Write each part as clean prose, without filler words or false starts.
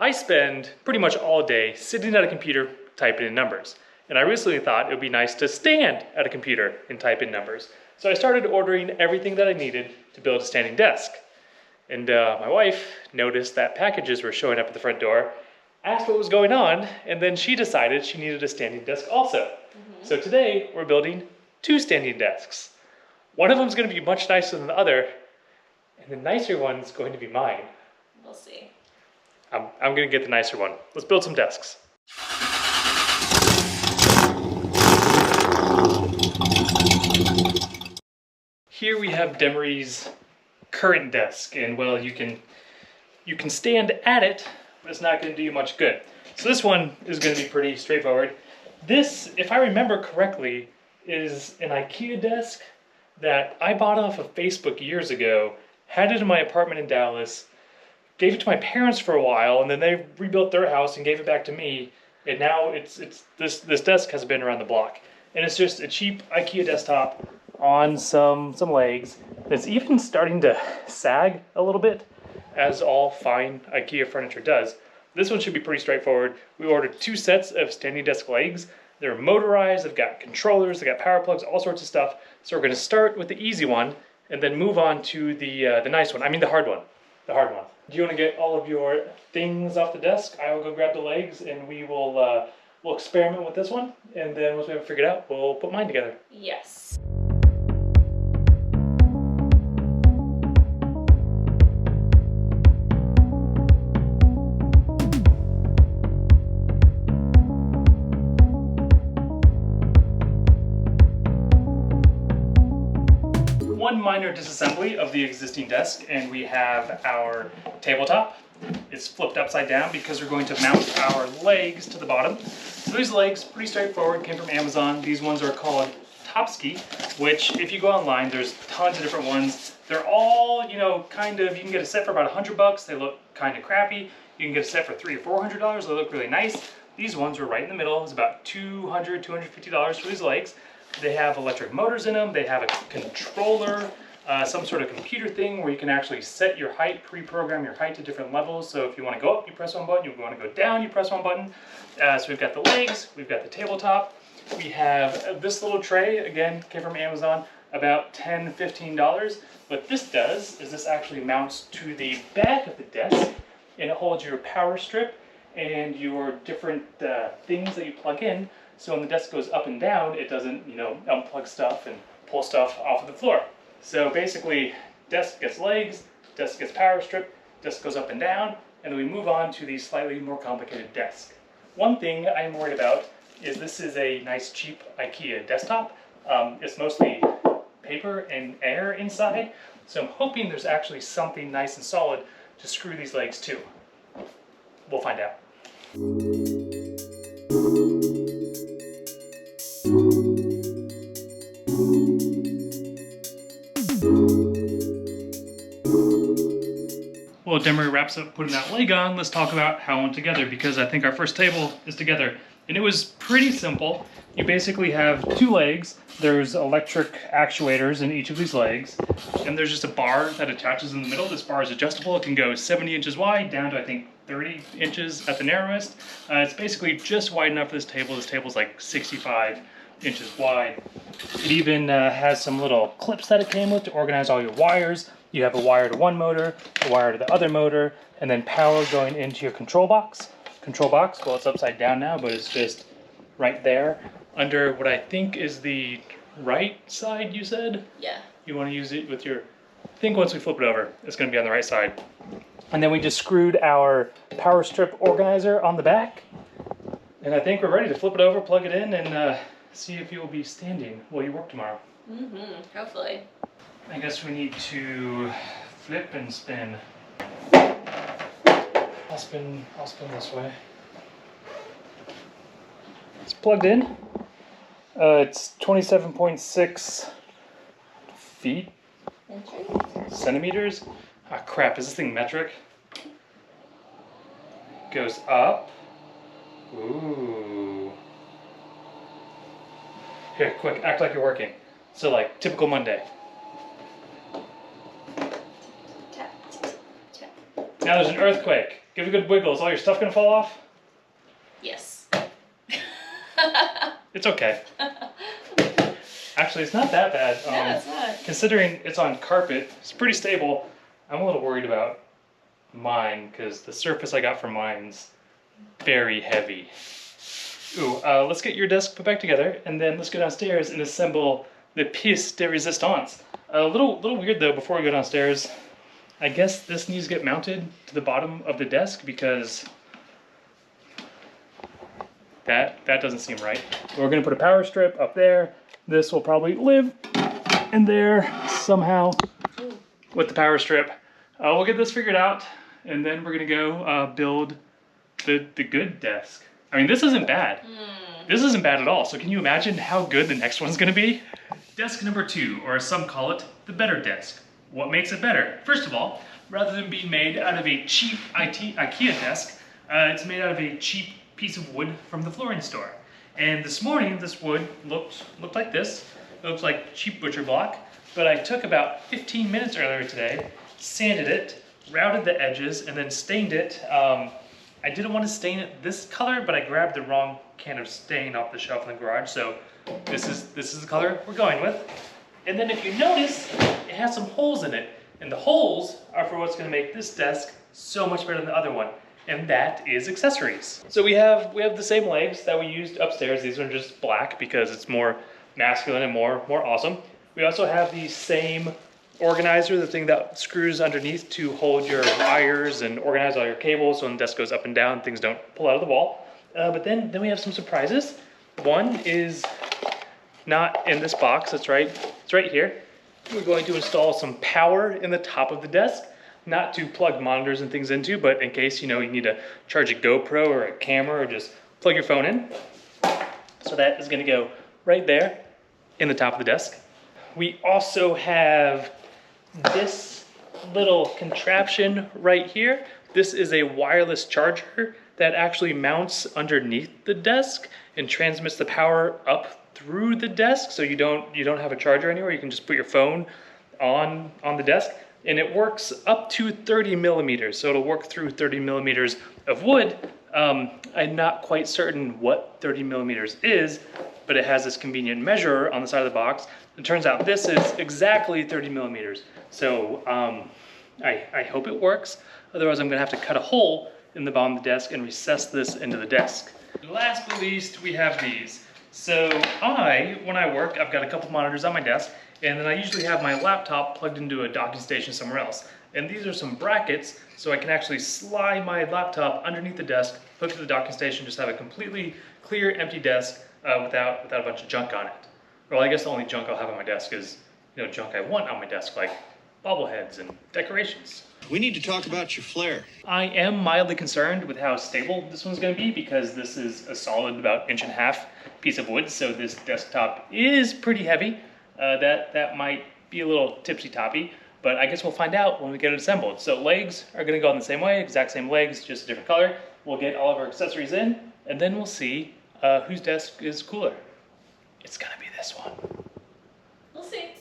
I spend pretty much all day sitting at a computer typing in numbers. And I recently thought it would be nice to stand at a computer and type in numbers. So I started ordering everything that I needed to build a standing desk. And my wife noticed that packages were showing up at the front door, asked what was going on, and then she decided she needed a standing desk also. So today we're building 2 standing desks. One of them is going to be much nicer than the other, and the nicer one is going to be mine. We'll see. I'm going to get the nicer one. Let's build some desks. Here we have Demery's current desk, and well, you can stand at it, but it's not going to do you much good. So this one is going to be pretty straightforward. This, if I remember correctly, is an IKEA desk that I bought off of Facebook years ago, had it in my apartment in Dallas, gave it to my parents for a while, and then they rebuilt their house and gave it back to me. And now this desk has been around the block, and it's just a cheap IKEA desktop on some legs. It's even starting to sag a little bit, as all fine IKEA furniture does. This one should be pretty straightforward. We ordered 2 sets of standing desk legs. They're motorized, they've got controllers, they've got power plugs, all sorts of stuff. So we're going to start with the easy one and then move on to the nice one. I mean the hard one. The hard one. Do you want to get all of your things off the desk? I will go grab the legs and we'll experiment with this one. And then once we have it figured out, we'll put mine together. Yes. One minor disassembly of the existing desk, and we have our tabletop. It's flipped upside down because we're going to mount our legs to the bottom. So these legs, pretty straightforward, came from Amazon. These ones are called Topski, which if you go online, there's tons of different ones. They're all, you know, kind of, you can get a set for about $100. They look kind of crappy. You can get a set for $300 or $400. They look really nice. These ones are right in the middle. It's about $200, $250 for these legs. They have electric motors in them. They have a controller, some sort of computer thing where you can actually set your height, pre-program your height to different levels. So if you want to go up, you press one button. If you want to go down, you press one button. So we've got the legs, we've got the tabletop. We have this little tray, again, came from Amazon, about $10, $15. What this does is this actually mounts to the back of the desk, and it holds your power strip and your different things that you plug in. So when the desk goes up and down, it doesn't, you know, unplug stuff and pull stuff off of the floor. So basically, desk gets legs, desk gets power strip, desk goes up and down, and then we move on to the slightly more complicated desk. One thing I'm worried about is this is a nice cheap IKEA desktop. It's mostly paper and air inside, so I'm hoping there's actually something nice and solid to screw these legs to. We'll find out. Well, Demery wraps up putting that leg on. Let's talk about how it went together, because I think our first table is together. And it was pretty simple. You basically have 2 legs. There's electric actuators in each of these legs. And there's just a bar that attaches in the middle. This bar is adjustable. It can go 70 inches wide down to, I think, 30 inches at the narrowest. It's basically just wide enough for this table. This table's like 65 inches wide. It even has some little clips that it came with to organize all your wires. You have a wire to one motor, a wire to the other motor, and then power going into your control box. Well, it's upside down now, but it's just right there under what I think is the right side, you said? Yeah. You want to use it with your, I think once we flip it over, it's going to be on the right side. And then we just screwed our power strip organizer on the back. And I think we're ready to flip it over, plug it in, and see if you will be standing while you work tomorrow. Hopefully. I guess we need to flip and spin. I'll spin this way. It's plugged in. It's 27.6 feet. Centimeters. Ah, crap, is this thing metric? Goes up. Ooh. Here, quick, act like you're working. So like, typical Monday. Now there's an earthquake. Give it a good wiggle. Is all your stuff gonna fall off? Yes. It's okay. Actually, it's not that bad. No, it's not. Considering it's on carpet, it's pretty stable. I'm a little worried about mine because the surface I got for mine's very heavy. Ooh, let's get your desk put back together and then let's go downstairs and assemble the pièce de résistance. A little weird though, before we go downstairs, I guess this needs to get mounted to the bottom of the desk because that doesn't seem right. We're gonna put a power strip up there. This will probably live in there somehow with the power strip. We'll get this figured out and then we're gonna go build the good desk. I mean, this isn't bad. This isn't bad at all. So can you imagine how good the next one's gonna be? Desk number 2, or as some call it, the better desk. What makes it better? First of all, rather than being made out of a cheap IKEA desk, it's made out of a cheap piece of wood from the flooring store. And this morning, this wood looked like this. It looks like cheap butcher block, but I took about 15 minutes earlier today, sanded it, routed the edges, and then stained it. I didn't want to stain it this color, but I grabbed the wrong can of stain off the shelf in the garage, so this is the color we're going with. And then if you notice, it has some holes in it, and the holes are for what's going to make this desk so much better than the other one, and that is accessories. So we have the same legs that we used upstairs. These are just black because it's more masculine and more awesome. We also have the same organizer, the thing that screws underneath to hold your wires and organize all your cables so when the desk goes up and down, things don't pull out of the wall. But then we have some surprises. One is not in this box, it's right here. We're going to install some power in the top of the desk, not to plug monitors and things into, but in case you need to charge a GoPro or a camera or just plug your phone in. So that is gonna go right there in the top of the desk. We also have this little contraption right here. This is a wireless charger that actually mounts underneath the desk and transmits the power up through the desk, so you don't have a charger anywhere. You can just put your phone on the desk, and it works up to 30 millimeters, so it'll work through 30 millimeters of wood. I'm not quite certain what 30 millimeters is, but it has this convenient measurer on the side of the box. It turns out this is exactly 30 millimeters. So I hope it works. Otherwise, I'm gonna have to cut a hole in the bottom of the desk and recess this into the desk. Last but least, we have these. So when I work, I've got a couple monitors on my desk, and then I usually have my laptop plugged into a docking station somewhere else. And these are some brackets, so I can actually slide my laptop underneath the desk, hook to the docking station, just have a completely clear, empty desk without a bunch of junk on it. Well, I guess the only junk I'll have on my desk is junk I want on my desk, like bobbleheads and decorations. We need to talk about your flare. I am mildly concerned with how stable this one's going to be because this is a solid about 1.5 inch piece of wood, so this desktop is pretty heavy. That might be a little tipsy-toppy, but I guess we'll find out when we get it assembled. So legs are going to go in the same way, exact same legs, just a different color. We'll get all of our accessories in, and then we'll see whose desk is cooler. It's going to be this one. We'll see.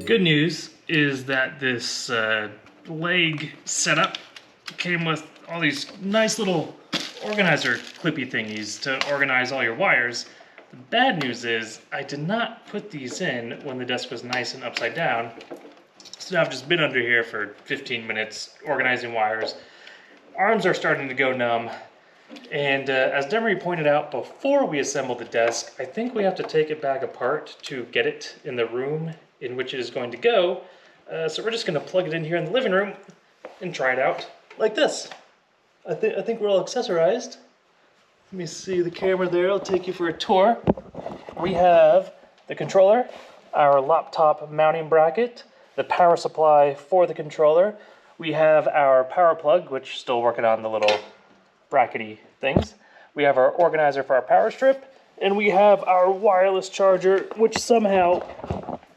Good news is that this leg setup came with all these nice little organizer clippy thingies to organize all your wires. The bad news is I did not put these in when the desk was nice and upside down. So now I've just been under here for 15 minutes organizing wires. Arms are starting to go numb. And as Demery pointed out before we assembled the desk, I think we have to take it back apart to get it in the room in which it is going to go. So we're just going to plug it in here in the living room and try it out like this. I think we're all accessorized. Let me see the camera there. I'll take you for a tour. We have the controller, our laptop mounting bracket, the power supply for the controller. We have our power plug, which still working on the little brackety things. We have our organizer for our power strip, and we have our wireless charger, which somehow,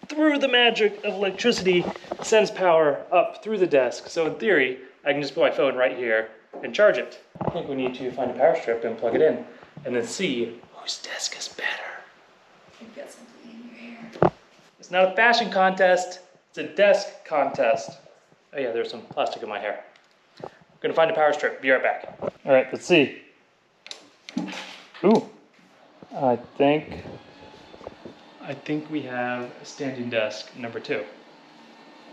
through the magic of electricity, sends power up through the desk. So in theory, I can just put my phone right here and charge it. I think we need to find a power strip and plug it in, and then see whose desk is better. You've got something in your hair. It's not a fashion contest, it's a desk contest. Oh yeah, there's some plastic in my hair. I'm gonna find a power strip, be right back. All right, let's see. Ooh, I think we have a standing desk number 2.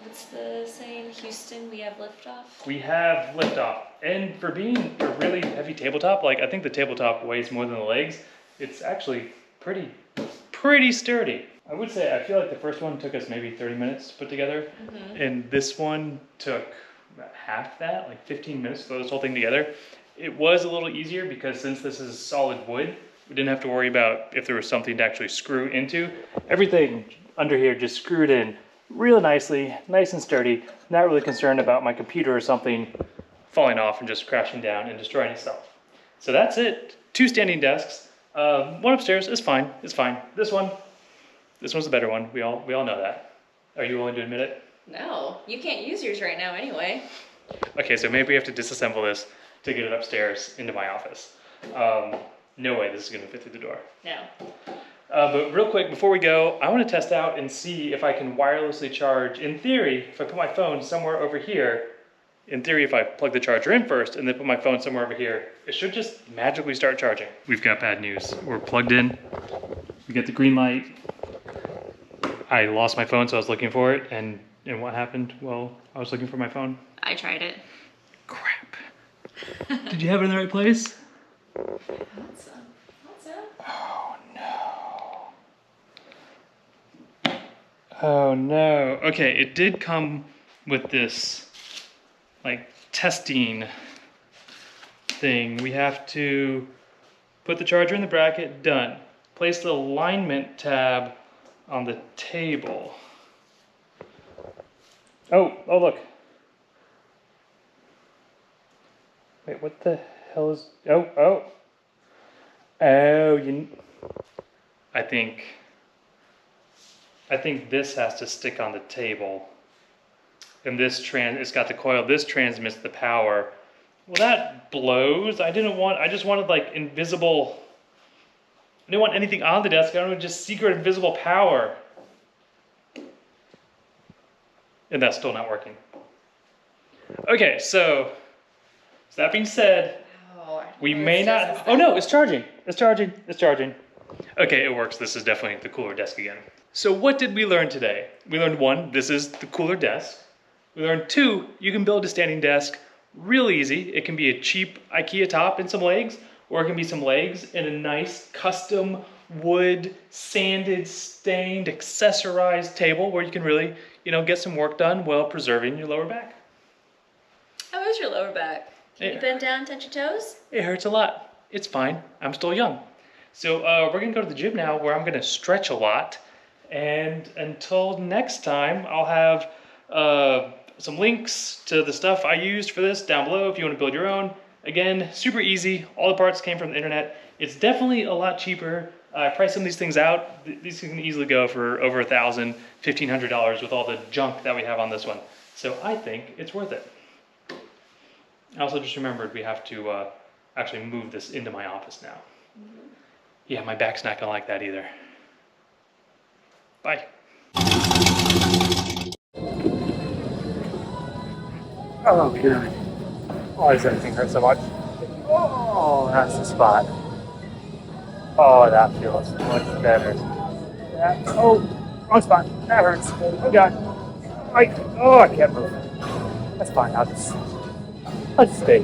What's the saying? Houston, we have liftoff? We have liftoff, and for being a really heavy tabletop, like I think the tabletop weighs more than the legs, it's actually pretty sturdy. I would say, I feel like the first one took us maybe 30 minutes to put together, and this one took about half that, like 15 minutes to throw this whole thing together. It was a little easier because since this is solid wood, we didn't have to worry about if there was something to actually screw into. Everything under here just screwed in real nicely, nice and sturdy. Not really concerned about my computer or something falling off and just crashing down and destroying itself. So that's it. 2 standing desks. One upstairs is fine. It's fine. This one's the better one. We all know that. Are you willing to admit it? No, you can't use yours right now anyway. Okay, so maybe we have to disassemble this to get it upstairs into my office. No way this is gonna fit through the door. No. But real quick, before we go, I wanna test out and see if I can wirelessly charge. In theory, if I put my phone somewhere over here, in theory, if I plug the charger in first and then put my phone somewhere over here, it should just magically start charging. We've got bad news. We're plugged in, we get the green light. I lost my phone, so I was looking for it, and what happened? Well, I was looking for my phone. I tried it. Crap. Did you have it in the right place? What's up? Oh no. Oh no. Okay, it did come with this like testing thing. We have to put the charger in the bracket, done. Place the alignment tab on the table. Oh look. Wait, what the hell is, oh, I think this has to stick on the table. And it's got the coil, this transmits the power. Well, that blows. I just wanted like invisible, I didn't want anything on the desk, I wanted just secret invisible power. And that's still not working. Okay, so that being said, we may not, oh no, it's charging. It's charging. Okay, it works. This is definitely the cooler desk again. So what did we learn today? We learned 1, this is the cooler desk. We learned 2, you can build a standing desk real easy. It can be a cheap IKEA top and some legs, or it can be some legs and a nice custom wood, sanded, stained, accessorized table where you can really, get some work done while preserving your lower back. How is your lower back? Can you bend down, touch your toes? It hurts a lot. It's fine. I'm still young. So we're gonna go to the gym now where I'm gonna stretch a lot. And until next time, I'll have some links to the stuff I used for this down below if you want to build your own. Again, super easy. All the parts came from the internet. It's definitely a lot cheaper. I priced some of these things out. These can easily go for over $1,000, $1,500 with all the junk that we have on this one. So I think it's worth it. I also just remembered we have to actually move this into my office now. Yeah, my back's not gonna like that either. Bye. Oh, God. Why does everything hurt so much? Oh, that's the spot. Oh, that feels much better. Yeah. Oh, wrong spot. That hurts. Oh, God. I can't move. That's fine. I'll just stay.